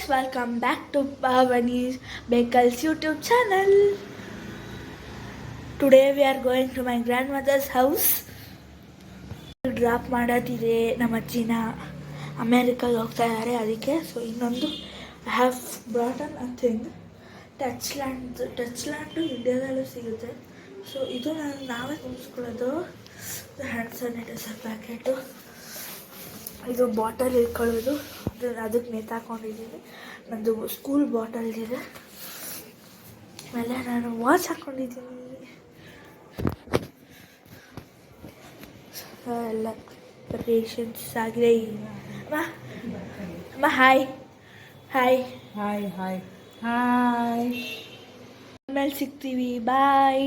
guys, welcome back to Bhavani's Bakers YouTube channel. Today we are going to my grandmother's house. Drop ಮಾಡೋದಿದೆ ನಮ್ಮ ಅಜ್ಜಿನ ಅಮೇರಿಕಾಗೆ ಹೋಗ್ತಾ ಇದ್ದಾರೆ ಅದಕ್ಕೆ. ಸೊ ಇನ್ನೊಂದು I have brought a thing Touchland ಇಂಡಿಯಾದಲ್ಲೂ ಸಿಗುತ್ತೆ. ಸೊ ಇದು ನಾವೇ ತುಂಬಿಸ್ಕೊಳ್ಳೋದು. ಹ್ಯಾಂಡ್ ಸ್ಯಾನಿಟೈಸರ್ ಪ್ಯಾಕೆಟು, ಇದು ಬಾಟಲ್ ಇಟ್ಕೊಳ್ಳೋದು, ಅದಕ್ಕೆ ನೇತಾಕೊಂಡಿದ್ದೀನಿ. ನಂದು ಸ್ಕೂಲ್ ಬಾಟಲ್ ಇದೆ. ಆಮೇಲೆ ನಾನು ವಾಚ್ ಹಾಕ್ಕೊಂಡಿದ್ದೀನಿ. ಎಲ್ಲ ಪ್ರಿಪರೇಷನ್ಸ್ ಆಗಿದೆ. ಅಮ್ಮ hi hi hi hi hi. ಆಮೇಲೆ ಸಿಗ್ತೀವಿ, ಬಾಯ್.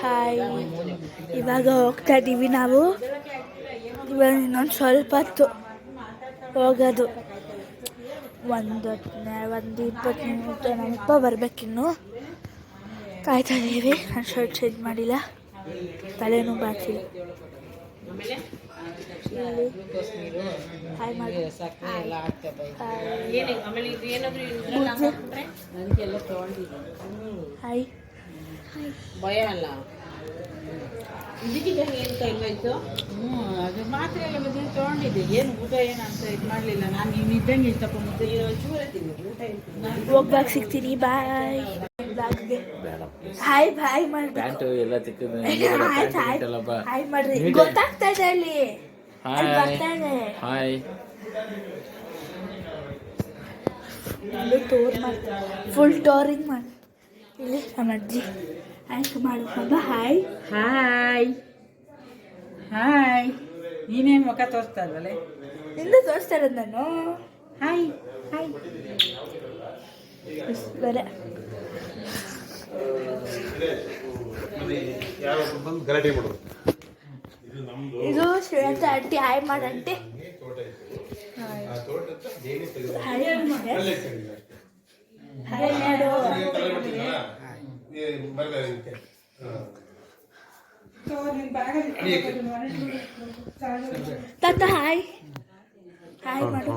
ಹಾಯ್, ಇವಾಗ ಹೋಗ್ತಾ ಇದ್ದೀವಿ ನಾವು. ಇವಾಗ ಇನ್ನೊಂದು ಸ್ವಲ್ಪ ಹೊತ್ತು ಹೋಗೋದು, ಒಂದು 20 ನಿಮಿಷ. ನಮ್ಮಪ್ಪ ಬರ್ಬೇಕಿನ್ನು, ಕಾಯ್ತಾ ಇದ್ದೀವಿ. ನಾನು ಶರ್ಟ್ ಚೇಂಜ್ ಮಾಡಿಲ್ಲ, ತಲೆನೂ ಬಾಚಿಲ್ಲ. ಹಾಯ್ ಮಾಡಿ ಹಾಯ್. ಭಯ ಅಲ್ಲ ಇದಕ್ಕೀಗ ಏನು ಕೈಗಾಯ್ತು. ಅದು ಮಾತ್ರ ಎಲ್ಲ ಬದಲು ತೊಗೊಂಡಿದ್ದೆ. ಏನು ಊಟ ಏನು ಅಂತ ಇದು ಮಾಡಲಿಲ್ಲ. ನಾನು ನೀವು ಇದ್ದಂಗೆ ತಗೊಂಡು ಚೂರೇ ತಿನ್ನು, ಊಟ ಏನು ಹೋಗ್ಬಾಗ ಸಿಗ್ತೀನಿ, ಬಾಯ್. ಹಾಯ್ ಬಾಯ್ ಮಾಡ್ರಿ, ಹಾಯ್ ಮಾಡ್ರಿ. ಗೊತ್ತಾಗ್ತಾ ಇದೆ ಅಲ್ಲಿ ಬರ್ತಾ ಇದೆ. ಟೂರ್ ಮಾಡ್ತಾರೆ, ಫುಲ್ ಟೂರಿಂಗ್ ಮಾಡಿ. ಇಲ್ಲಿ ನಮ್ಮ ಅಜ್ಜಿ ಆಯ್ತು ಮಾಡು. Hi hi hi. ನೀನೇನು ಮುಖ ತೋರಿಸ್ತಾ ಇಲ್ವಲ್ಲ? ನಿಂದು ತೋರಿಸ್ತಾ ಇರೋದು ನಾನು. ಹಾಯ್ ಹಾಯ್ ಬರ. ಇದು ಶ್ರೇಯಂತ ಆಂಟಿ. ಹಾಯ್ ಮಾಡಂಟಿ. ಹಾಯ್ ಮಾಡು. ತಾತ ಹಾಯ್ ಹಾಯ್ ಮಾಡು.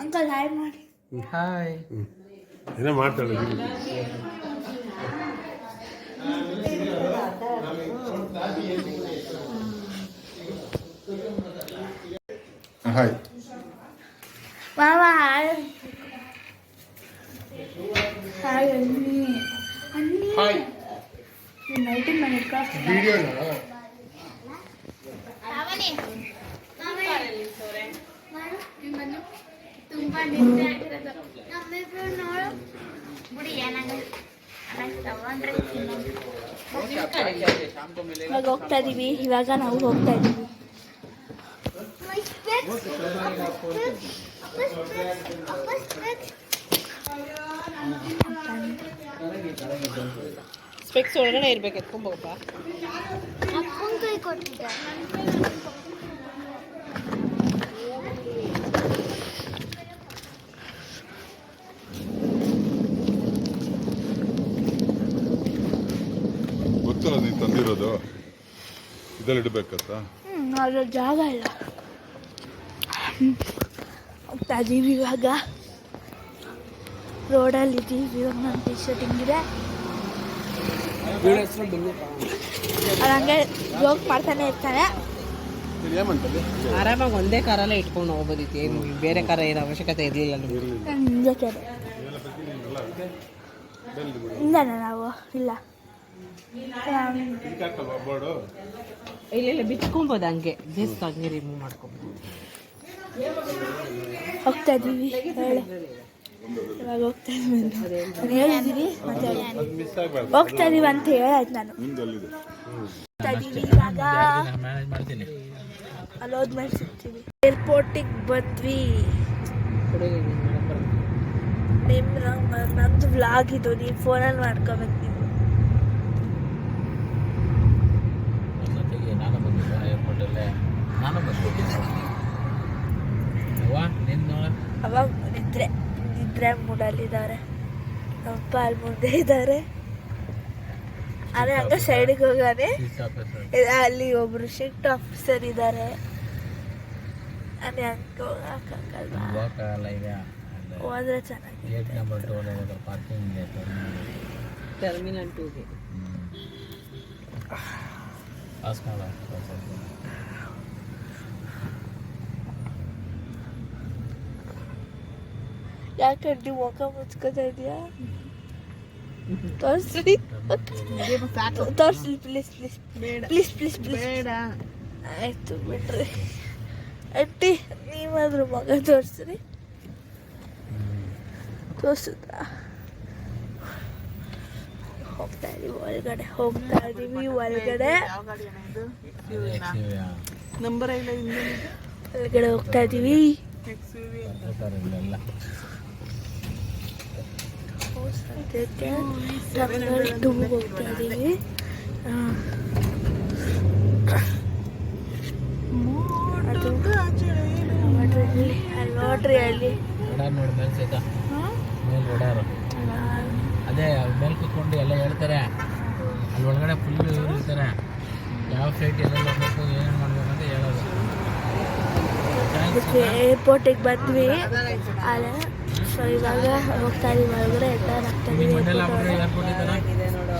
ಅಂಕಲ್ ಹಾಯ್ ಮಾಡಿ. ಹಾಯ್. ಏನೋ ಮಾಡ್ತಾಳೆ. ಹಾಯ್ ಮಾಮ ಹಾಯ್ ಹಾಯ್. ಅನ್ನಿ ಅನ್ನಿ ಹಾಯ್. ನೈಟಿಂಗ್ ಮಾಡಿ ವಿಡಿಯೋನಾ? ತುಂಬಾ ನಿದ್ದೆ ಆಗಿರೋದು ನಮ್ಮಿಬ್ರು ನೋಡು ಬಿಡಿ. ಏನಾಗಲ್ಲ, ತಗೊಂಡ್ರೆ ಇವಾಗ ಹೋಗ್ತಾ ಇದೀವಿ. ಇವಾಗ ನಾವು ಹೋಗ್ತಾ ಇದೀವಿ. ಸ್ಪೆಕ್ಸ್ ಒಳಗಡೆ ಇರ್ಬೇಕು, ಎತ್ಕೊಂಬೋಗಪ್ಪ. ಅಪ್ಪನ ಕೈ ಕೊಟ್ಟಿದ್ದೆ. ಗೊತ್ತಲ್ಲ ನೀನು ತಂದಿರೋದು ಇದರಲ್ಲಿ ಇಡಬೇಕಂತ. ಅದ್ರ ಜಾಗ ಇಲ್ಲ. ಹೋಗ್ತಾ ಇದೀವಿ ಇವಾಗ. ರೋಡಲ್ಲಿ ಇದ್ದೀವಿ. ಇವಾಗ ನನ್ನ ಟಿ ಶರ್ಟ್ ಹಿಂಗಿದೆ. ಹಂಗೆ ಜೋಕ್ ಮಾಡ್ತಾನೆ ಇರ್ತಾನೆ. ಆರಾಮಾಗಿ ಒಂದೇ ಕಾರಲ್ಲೇ ಇಟ್ಕೊಂಡು ಹೋಗ್ಬೋದಿತ್ತು. ಏನು ಬೇರೆ ಕಾರ ಏನು ಅವಶ್ಯಕತೆ ಇರಲಿಲ್ಲ ನಿಮಗೆ. ಜೊತೆ ಇಲ್ಲ ನಾವು ಇಲ್ಲ ಇಲ್ಲ ಬಿಚ್ಕೊಬೋದು. ಹಂಗೆ ಜಸ್ಟ್ ಹಂಗೆ ರಿಮೂವ್ ಮಾಡ್ಕೊಬೋದು. ಹೋಗ್ತಾ ಇದ್ದೀವಿ. ಹೇಳಿ ಇವಾಗ ಹೋಗ್ತಾ ಇದ್ದೀವಿ ನಾನು ಹೇಳಿದ್ದೀನಿ ಮತ್ತೆ ಹೋಗ್ತಾ ಇದೀವಿ ಅಂತ ಹೇಳಾಯ್ತು ನಾನು. ಹೋಗ್ತಾ ಇದ್ದೀವಿ ಇವಾಗ. ಅಲ್ಲಿ ಹೋದ್ಮೇಲೆ ಸಿಗ್ತೀವಿ. ಏರ್ಪೋರ್ಟಿಗೆ ಬಂದ್ವಿ. ನಮ್ದು ವ್ಲಾಗ್ ಇದು, ನೀವು ಫೋನಲ್ಲಿ ಮಾಡ್ಕೋಬೇಕು. ನೀವು ಅವಾಗ ನಿದ್ರೆ ಮೂಡಲ್ಲಿದ್ದಾರೆ. ನಮ್ಮಪ್ಪ ಅಲ್ಲಿ ಮುಂದೆ ಇದ್ದಾರೆ. ಅದೇ ಹಂಗೆ ಸೈಡಿಗೆ ಹೋಗಾನೆ ಅಲ್ಲಿ ಒಬ್ರು ಸ್ಟ್ರಿಕ್ಟ್ ಆಫೀಸರ್ ಇದ್ದಾರೆ. ಅದೇ ಹಂಗೆ ಹೋಗಕ್ಕಾಗಲ್ವಾ? ಹೋದ್ರೆ ಚೆನ್ನಾಗಿ. ಟರ್ಮಿನಲ್ 2ಗೆ ಯಾಕಂಡಿ ಮುಖ ಮುಚ್ಕೋತಾ ಇದೆಯಾ? ತೋರಿಸ್ಲಿ ತೋರಿಸ್ಲಿ please please please please please. ಬೇಡ. ಆಯ್ತು ಬಿಡ್ರಿ. ಆಂಟಿ ನೀವಾದ್ರೂ ಮಗ ತೋರಿಸ್ರಿ. ತೋರಿಸಿದ್ರಾ? ಹೋಗ್ತಾ ಇದೀವಿ ಒಳಗಡೆ, ಹೋಗ್ತಾ ಇದೀವಿ ಒಳಗಡೆ, ನಂಬರ್ ಒಳಗಡೆ ಹೋಗ್ತಾ ಇದೀವಿ. ಸದ್ಯಕ್ಕೆ ಟರ್ಮಿನಲ್ 2 ಹೋಗ್ತಾ ಇದೀವಿ. ಅದು ನೋಡ್ರಿ ಅಲ್ಲಿ ಅದೇ ಮೇಲೆ ಕೂತ್ಕೊಂಡು ಎಲ್ಲ ಹೇಳ್ತಾರೆ. ಅಲ್ಲಿ ಒಳಗಡೆ ಫುಲ್ ಇವರು ಇರ್ತಾರೆ. ಯಾವ ಫ್ಲೈಟ್ ಎಲ್ಲೆಲ್ಲ ಹೋಗ್ಬೇಕು, ಏನೇನು ಮಾಡ್ಬೇಕು ಅಂತ ಹೇಳೋದು. ಏರ್ಪೋರ್ಟಿಗೆ ಬಂದ್ವಿ. ಅಲ್ಲ ಸೊ ಇವಾಗ ಹೋಗ್ತಾ ಇದೀವಿ ಒಳಗಡೆ. ಏರ್ಪೋರ್ಟ್ ಇದೆ ನೋಡು.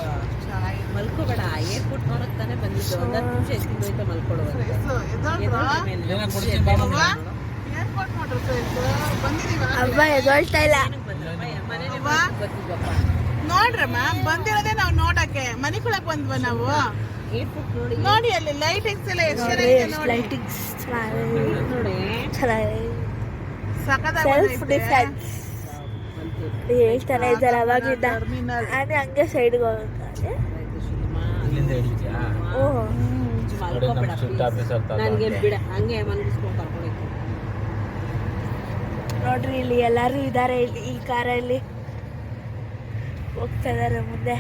ಮಲ್ಕೋಬೇಡ, ಏರ್ಪೋರ್ಟ್ ನೋಡಕ್ ತಾನೇ ಬಂದಿದ್ದು. 10 ನಿಮಿಷ ಎತ್ತಿಂದ ಹೋಯ್ತಾ ಮಲ್ಕೊಳ್ಳೋದು. ಅಮ್ಮ ಎದೊಳ್ತಾ ಇಲ್ಲ. ನೋಡ್ರಮ್ಮ ಬಂದಿರೋದೇ ನಾವು ನೋಡಕ್ಕೆ. ಮನೆ ಕುಳಕ್ ಬಂದ್ವ ನಾವು. ಏರ್ಪೋರ್ಟ್ ನೋಡಿ ನೋಡಿ ಅಲ್ಲಿ ಲೈಟಿಂಗ್ಸ್ ಎಲ್ಲ ಎಷ್ಟು ಚೆನ್ನಾಗಿದೆ ನೋಡಿ. ಲೈಟಿಂಗ್ಸ್ ನೋಡಿ. ಚೆನ್ನಾಗಿ ಸಖತ್ತಾಗಿ ಸೆಲ್ಫ್ ಡಿಫೆನ್ಸ್ ಹೇಳ್ತಾನೆ ಇದ್ದಾರೆ ಅವಾಗಿಂದ. ಅದೇ ಹಂಗೆ ಸೈಡ್ಗೆ ಹೋಗ್ತಾರೆ. ಇಲ್ಲಿಂದ ಹೇಳಿದ್ಯಾ? ಓಹ್ ಮಲ್ಕೋಬೇಡ ನನಗೆ ಬಿಡ, ಹಂಗೆ ಮಲಗಿಸ್ಕೊಂಡು ಕರ್ಕೊಂಡು ನೋಡ್ರಿ ಇಲ್ಲಿ ಎಲ್ಲರೂ ಇದ್ದಾರೆ. ಇಲ್ಲಿ ಈ ಕಾರಲ್ಲಿ ಹೋಗ್ತಾ ಇದ್ದಾರೆ ಮುಂದೆ.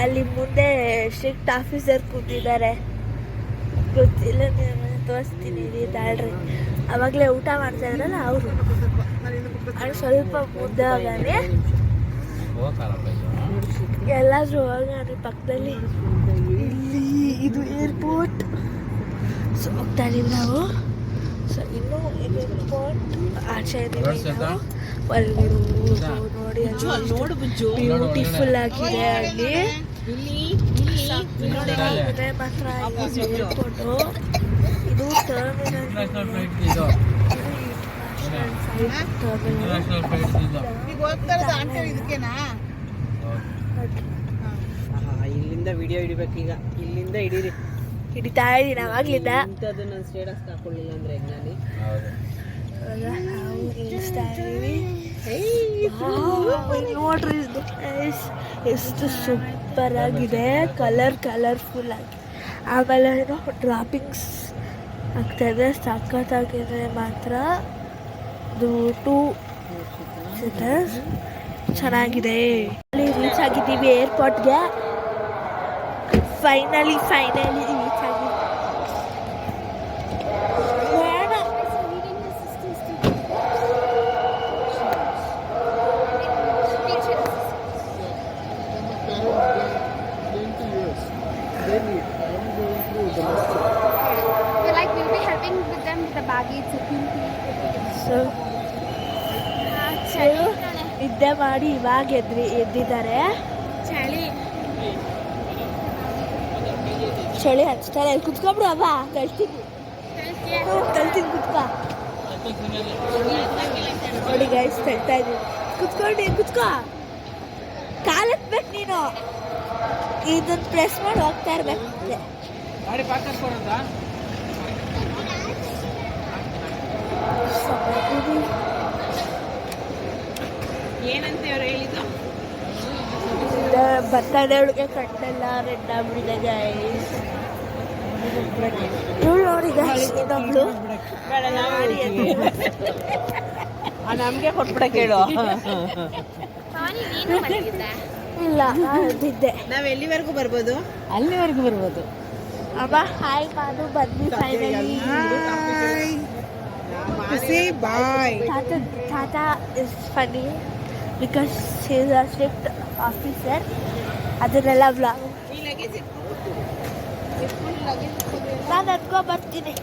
ಅಲ್ಲಿ ಮುಂದೆ ಸ್ಟ್ರಿಕ್ಟ್ ಆಫೀಸರ್ ಕೂತಿದ್ದಾರೆ. ಗೊತ್ತಿಲ್ಲ, ತೋರಿಸ್ತೀನಿ ತಾಳ್ರಿ. ಅವಾಗಲೇ ಊಟ ಮಾಡ್ತಾ ಇದ್ರಲ್ಲ ಅವರು. ಅಲ್ಲಿ ಸ್ವಲ್ಪ ಮುಂದೆ ಹೋಗಾನೆ, ಎಲ್ಲಾದ್ರೂ ಹೋಗಾನೆ ಪಕ್ಕದಲ್ಲಿ. ಇಲ್ಲಿ ಇದು ಏರ್ಪೋರ್ಟ್. ಸೊ ಹೋಗ್ತಾ ಇದೀವಿ ನಾವು. ಸೊ ಇನ್ನೂ ಏರ್ಪೋರ್ಟ್ ಆಚೆ ಇದೀವಿ ನಾವು. ಒಳಗಡೆ ನೋಡಿ ಬ್ಯೂಟಿಫುಲ್ ಆಗಿದೆ. ಅಲ್ಲಿ ಇದೆ ಮಾತ್ರ ಏರ್ಪೋರ್ಟು. ಇದು ಟರ್ಮಿನಲ್ ಈಗ ಹೋಗ್ತಾ ಇರೋದು ಆಂಟಿ ಇದಕ್ಕೆನಾ? ಇಲ್ಲಿಂದ ವಿಡಿಯೋ ಹಿಡಿಬೇಕೀಗ. ಇಲ್ಲಿಂದ ಹಿಡೀರಿ. ಹಿಡಿತಾ ಇದೀನಿ ಅವಾಗ್ಲಿಂದ. ಇಂಥದ್ದು ನಾನು ಸ್ಟೇಟಸ್ ಹಾಕೊಳ್ಳಿಲ್ಲ ಅಂದ್ರೆ ಹೆಂಗಾನಿ. ನಾವು ಇಳಿಸ್ತಾ ಇದೀವಿ. ನೋಡ್ರಿ ಎಷ್ಟು ಸೂಪರ್ ಆಗಿದೆ. ಕಲರ್ಫುಲ್ ಆಗಿ. ಆಮೇಲೆ ಡ್ರಾಪಿಂಗ್ಸ್ ಆಗ್ತಾ ಇದೆ. ಸಖತ್ತಾಗಿದೆ ಮಾತ್ರ. ಇದು 2 ಸೀಟರ್ಸ್ ಚೆನ್ನಾಗಿದೆ. ರೀಚ್ ಆಗಿದ್ದೀವಿ ಏರ್ಪೋರ್ಟ್ಗೆ. ಫೈನಲಿ ರೀಚ್ ಆಗಿದ್ದೀವಿ. We'll be helping with them with the baggage. So ನಿದ್ದೆ ಮಾಡಿ ಇವಾಗ ಎದ್ದಿದ್ದಾರೆ. ಚಳಿ ಹಚ್ತಾರೆ. ಅಲ್ಲಿ ಕುತ್ಕೊಬಿಡು ಅವ. ಕಳ್ತೀನಿ ಕುತ್ಕೋ. ನೋಡಿ ಗೈಸ್ ತಳ್ತಾ ಇದೀವಿ. ಕುತ್ಕೋ. ಕಾಲೆತ್ಬೇಕು ನೀನು. ಇದನ್ನ ಪ್ರೆಸ್ ಮಾಡಿ ಹೋಗ್ತಾ ಇರ್ಬೇಕು. ಏನಂತ ಅವ್ರು ಹೇಳಿದ್ದು? ಬರ್ತಡೇಗೆ ಕಟ್ಟೆಲ್ಲ ರೆಡ್ ಆಗ್ಬಿಟ್ಟಿದೆ ಗೈಸ್. ಇವಳು ನೋಡಿ ಗೈಸ್, ಇನ್ನೊಬ್ಳು ನಮ್ಗೆ ಕೊಟ್ಬಿಡ ಕೇಳು. ಇಲ್ಲ ಇದ್ದಿದ್ದೆ. ನಾವ್ ಎಲ್ಲಿವರೆಗೂ ಬರ್ಬೋದು? ಅಲ್ಲಿವರೆಗೂ ಬರ್ಬೋದು. ಅಮ್ಮ ಹಾಯ್ ಮಾಡು. ಬಂದ್ವಿ finally. Say bye. Tata is funny because he is a strict officer ಅದನ್ನೆಲ್ಲ ವ್ಲಾಗ್. ನಾನು ಎತ್ಕೊ ಬರ್ತೀನಿ.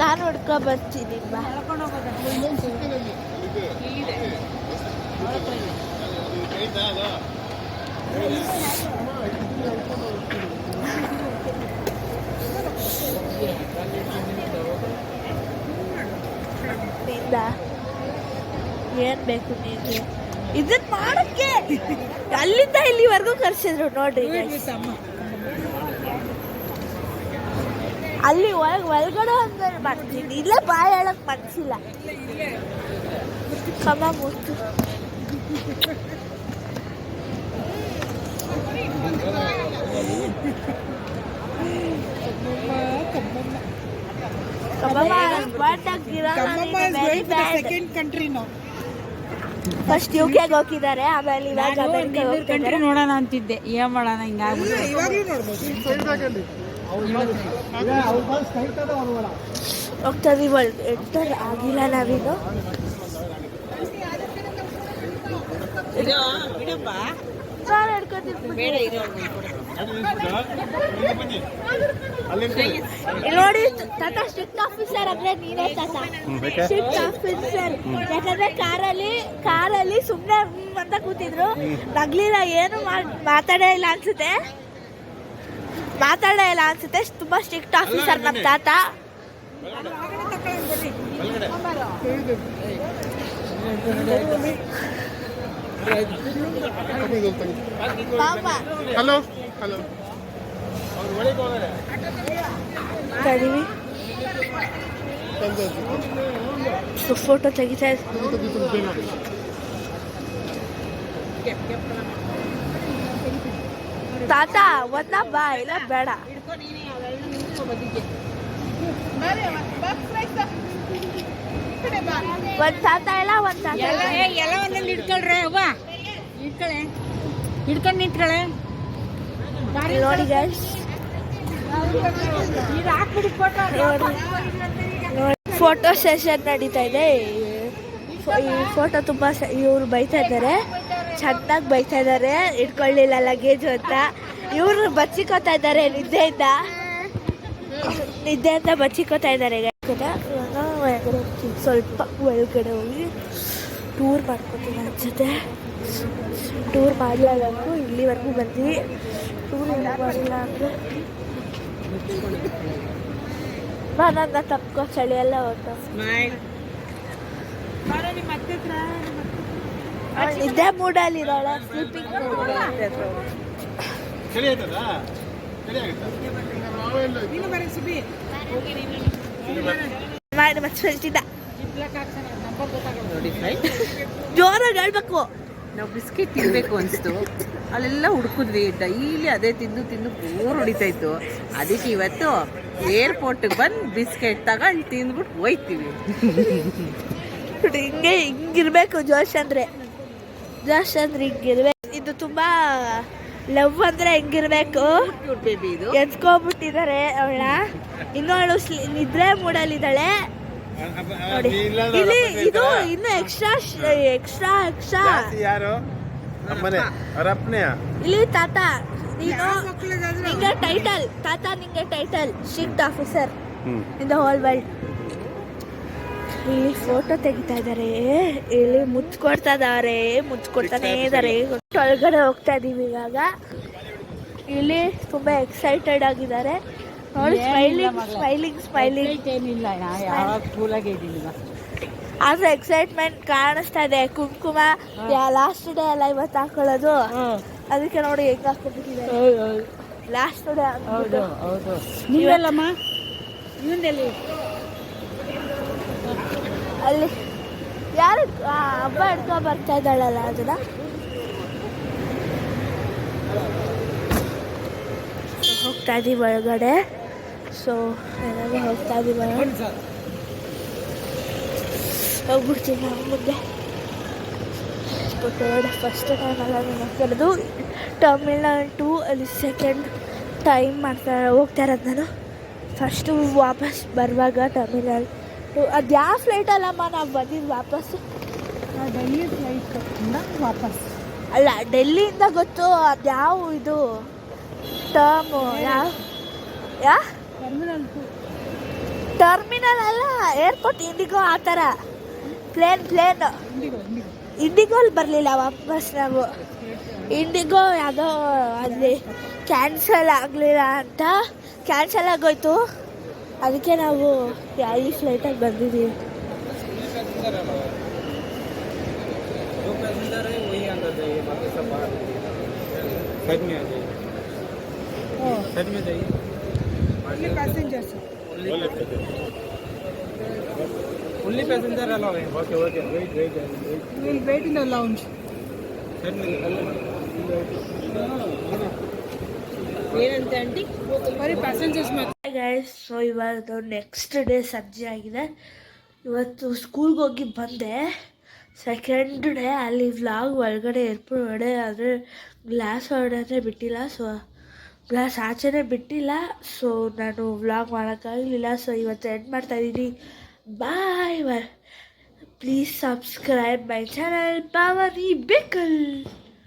ನಾನು ಹುಡ್ಕೊ ಬರ್ತೀನಿ ಬಾ. ಏನ್ ಬೇಕು ನಿಮಗೆ ಇದನ್ನ ಮಾಡಕ್ಕೆ? ಅಲ್ಲಿಂದ ಇಲ್ಲಿವರೆಗೂ ಕರ್ಸಿದ್ರು ನೋಡ್ರಿ. ಅಲ್ಲಿ ಒಳಗಡೆ ಅಂದ್ರೆ ಬರ್ತೀನಿ, ಇಲ್ಲೇ ಬಾಯ್ ಹೇಳಕ್ ಮನ್ಸಿಲ್ಲ. ಕಮ್ಮ ಮುತ್ತು ಫಸ್ಟ್ ಯುಕೆಗೆ ಹೋಗಿದ್ದಾರೆ, ಆಮೇಲೆ ಇವಾಗ ಕಂಟ್ರಿ ನೋಡೋಣ ಅಂತಿದ್ದೆ, ಏನ್ ಮಾಡೋಣ ಹಿಂಗಾಗ್ಬಿಟ್ಟು ಹೋಗ್ತದೆ. ಎಂಟರ್ ಆಗಿಲ್ಲ ನಾವಿನ್ನು. ನೋಡಿ ತಾತ ಸ್ಟ್ರಿಕ್ಟ್ ಆಫೀಸರ್ ಅಂದ್ರೆ ನೀನೇ ತಾತ. ಸ್ಟ್ರಿಕ್ಟ್ ಆಫೀಸರ್ ಯಾಕಂದ್ರೆ ಕಾರಲ್ಲಿ ಸುಮ್ಮನೆ ಅಂತ ಕೂತಿದ್ರು, ನಗ್ಲಿಲ್ಲ, ಏನು ಮಾತಾಡೇ ಇಲ್ಲ ಅನ್ಸುತ್ತೆ. ತುಂಬಾ ಸ್ಟ್ರಿಕ್ಟ್ ಆಫೀಸರ್ ನಮ್ಮ ತಾತ. ಹಲೋ ಹಲೋ ಫೋಟೋ ತೆಗಿತಾ ತಾತ. ಒಂದ ಬಾ, ಇಲ್ಲ ಬೇಡ. ಒಂದ್ ತಾತ ಇಲ್ಲ, ಒಂದ್ ತಾತ ಎಲ್ಲ ಒಂದೊಂದು ಇಟ್ಕೊಳ್ರೆ ಅವ್ವ, ಹಿಡ್ಕೊಂಡು ನಿಂತ್ಕೊಳೆ. ನೋಡಿ ಗೈಸ್, ಫೋಟೋ ಸೆಷನ್ ನಡೀತಾ ಇದೆ. ಈ ಫೋಟೋ ತುಂಬ ಇವ್ರು ಬೈತಾ ಇದ್ದಾರೆ, ಚೆನ್ನಾಗಿ ಬೈತಾ ಇದ್ದಾರೆ. ಇಟ್ಕೊಳ್ಳಿಲ್ಲ ಲಗೇಜು ಅಂತ ಇವ್ರು ಬಚ್ಚಿಕೋತಾ ಇದ್ದಾರೆ ನಿದ್ದೆಯಿಂದ ಬಚ್ಚಿಕೋತಾ ಇದ್ದಾರೆ. ಸ್ವಲ್ಪ ಒಳಗಡೆ ಹೋಗಿ ಟೂರ್ ಮಾಡ್ಕೊತೀನಿ ಅನ್ಸುತ್ತೆ. ಟೂರ್ ಮಾಡಲಾಗಬೇಕು, ಇಲ್ಲಿವರೆಗೂ ಬಂದ್ವಿ. ಟೂರ್ ಮಾಡಿಲ್ಲ ಅಂದರೆ ನನ್ನ ತಪ್ಕೋ, ಚಳಿ ಎಲ್ಲ ಹೊತ್ತು ನಿದ್ದೆ ಮೂಡಲ್ಲಿರೋಳ. ಸ್ಲೀಪಿಂಗ್ ಮಾಡಿ ಮತ್ತೆ ಹೇಳ್ತಿದ್ದ. ಜೋರಾಗಿ ಹೇಳ್ಬೇಕು. ನಾವು ಬಿಸ್ಕೆಟ್ ತಿನ್ಬೇಕು ಅನಿಸ್ತು, ಅಲ್ಲೆಲ್ಲ ಹುಡುಕಿದ್ವಿ, ಡೈಲಿ ಅದೇ ತಿಂದು ಬೋರ್ ಹೊಡಿತಾಯಿತ್ತು. ಅದಕ್ಕೆ ಇವತ್ತು ಏರ್ಪೋರ್ಟಿಗೆ ಬಂದು ಬಿಸ್ಕೆಟ್ ತಗೊಂಡು ತಿಂದ್ಬಿಟ್ಟು ಹೋಯ್ತೀವಿ. ಹಿಂಗಿರ್ಬೇಕು ಜೋಶ್ ಅಂದ್ರೆ ಹಿಂಗಿರ್ಬೇಕು. ಇದು ತುಂಬಾ ಲವ್ ಅಂದ್ರೆ ಹೆಂಗಿರ್ಬೇಕು. ಎತ್ಕೊಬಿಟ್ಟಿದ್ದಾರೆ ಅವಳ. ಇನ್ನೊಳು ನಿದ್ರೆ ಮೂಡಲ್ಲಿದ್ದಾಳೆ ನೋಡಿ. ಇಲ್ಲಿ ಇದು ಇನ್ನು ಎಕ್ಸ್ಟ್ರಾ ಯಾರು ಇಲ್ಲಿ ತಾತ. ನಿಂಗೆ ಟೈಟಲ್ ತಾತ, ನಿಂಗೆ title strict officer in the whole world. ಇಲ್ಲಿ ಫೋಟೋ ತೆಗಿತಾ ಇದ್ದಾರೆ, ಇಲ್ಲಿ ಮುಚ್ಕೊಡ್ತಾನೆ ಇದ್ದಾರೆ. ಒಳಗಡೆ ಹೋಗ್ತಾ ಇದೀವಿ ಇವಾಗ. ಇಲ್ಲಿ ತುಂಬಾ ಎಕ್ಸೈಟೆಡ್ ಆಗಿದ್ದಾರೆ ನೋಡಿ. ಸ್ಮೈಲಿಂಗ್ ಏನಿಲ್ಲ, ಯಾವಾಗ ಕೂಲಾಗೆ ಇದ್ದೀನಿ. ಆದ್ರೆ ಎಕ್ಸೈಟ್ಮೆಂಟ್ ಕಾಣಿಸ್ತಾ ಇದೆ. ಕುಂಕುಮ ಲಾಸ್ಟ್ ಡೇ ಅಲ್ಲ ಇವತ್ತು ಹಾಕೊಳ್ಳೋದು, ಅದಕ್ಕೆ ನೋಡಿ ಹೆಂಗ್ ಹಾಕೊಂಡ್ಬಿಟ್ಟಿದ್ದಾರೆ ಲಾಸ್ಟ್ ಡೇ. ಹೌದು ನೀವೆಲ್ಲಮ್ಮ ಇವಂದೆಲ್ಲಿ ಅಲ್ಲಿ ಯಾರು ಹಬ್ಬ ಹಿಡ್ಕೊ ಬರ್ತಾ ಇದ್ದಾಳಲ್ಲ ಅದನ್ನ. ಹೋಗ್ತಾ ಇದೀವಿ ಒಳಗಡೆ. ಸೊ ಏನಾದ್ರು ಹೋಗ್ತಾ ಇದೀವಿ, ಹೋಗ್ಬಿಡ್ತೀವಿ ನಾವು ಮುಂದೆ. ಫಸ್ಟ್ ಟೈಮ್ ಅಲ್ಲ ನಾನು ಟರ್ಮಿನಲ್ 2 ಅಲ್ಲಿ ಸೆಕೆಂಡ್ ಟೈಮ್ ಹೋಗ್ತಾ ಇರೋದು ನಾನು. ಫಸ್ಟು ವಾಪಸ್ ಬರುವಾಗ ಟರ್ಮಿನಲ್ 2. ಅದು ಯಾವ ಫ್ಲೈಟಲ್ಲಮ್ಮ ನಾವು ಬಂದಿದ್ದು ವಾಪಸ್ಸು? ಡೆಲ್ಲಿ ಫ್ಲೈಟ್ ವಾಪಸ್ ಅಲ್ಲ ಡೆಲ್ಲಿಯಿಂದ ಗೊತ್ತು ಅದ್ಯಾವ ಇದು ಟರ್ಮ್ ಯಾ ಟರ್ಮಿನಲ್ ಅಲ್ಲ ಏರ್ಪೋರ್ಟ್ ಇಂಡಿಗೋ ಆ ಥರ ಪ್ಲೇನ್ ಇಂಡಿಗೋಲ್ಲಿ ಬರಲಿಲ್ಲ ವಾಪಸ್ ನಾವು. ಇಂಡಿಗೋ ಯಾವುದೋ ಅಲ್ಲಿ ಕ್ಯಾನ್ಸಲ್ ಆಗಲಿಲ್ಲ ಅಂತ ಕ್ಯಾನ್ಸಲ್ ಆಗೋಯ್ತು, ಅದಕ್ಕೆ ನಾವು ಈ ಫ್ಲೈಟಾಗಿ ಬಂದಿದ್ದೀವಿ. Passengers Only passenger allowing. Okay. we'll wait in the lounge. ಏನಂತೆ ಆಂಟಿ? ಬರೀ ಪ್ಯಾಸೆಂಜರ್ಸ್ ಮಾತ್ರ. ಗೈಸ್, ಸೊ ಇವತ್ತು ನೆಕ್ಸ್ಟ್ ಡೇ ಸಂಜೆ ಆಗಿದೆ. ಇವತ್ತು ಸ್ಕೂಲ್ಗೆ ಹೋಗಿ ಬಂದೆ, ಸೆಕೆಂಡ್ ಡೇ. ಅಲ್ಲಿ ವ್ಲಾಗ್ ಒಳಗಡೆ ಏರ್ಪೋರ್ಟ್ ಒಳಗಡೆ ಆದರೆ ಗ್ಲಾಸ್ ಹೊರಗಡೆ ಬಿಟ್ಟಿಲ್ಲ, ಸೊ ಗ್ಲಾಸ್ ಆಚೆನೇ ಬಿಟ್ಟಿಲ್ಲ, ಸೊ ನಾನು ವ್ಲಾಗ್ ಮಾಡೋಕ್ಕಾಗಲಿಲ್ಲ. ಸೊ ಇವತ್ತು ಎಂಡ್ ಮಾಡ್ತಾಯಿದ್ದೀನಿ. Bye. Please subscribe my channel Pavani Bekal.